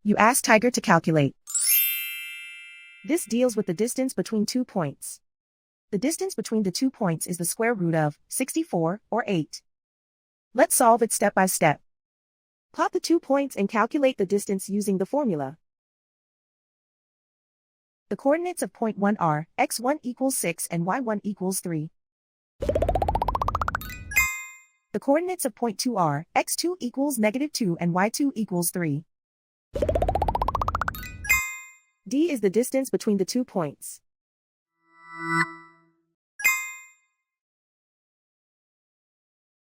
You ask Tiger to calculate. This deals with the distance between 2 points. The distance between the 2 points is the square root of 64, or 8. Let's solve it step by step. Plot the 2 points and calculate the distance using the formula. The coordinates of point 1 are x1 equals 6 and y1 equals 3. The coordinates of point 2 are x2 equals -2 and y2 equals 3. D is the distance between the 2 points.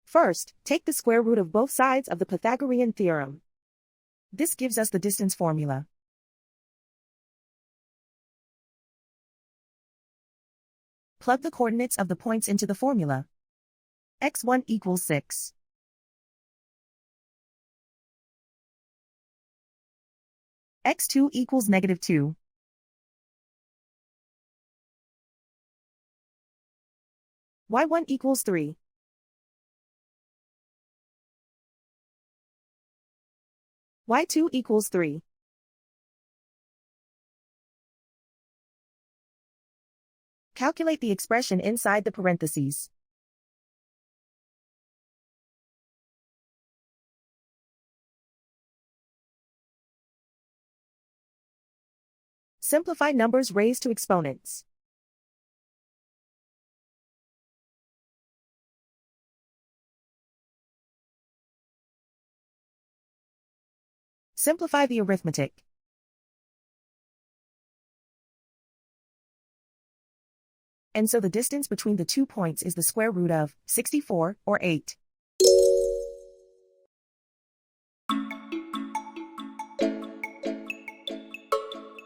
First, take the square root of both sides of the Pythagorean theorem. This gives us the distance formula. Plug the coordinates of the points into the formula. x1 equals 6. x2 equals -2. y1 equals 3. y2 equals 3. Calculate the expression inside the parentheses. Simplify numbers raised to exponents. Simplify the arithmetic. And so the distance between the 2 points is the square root of 64, or 8.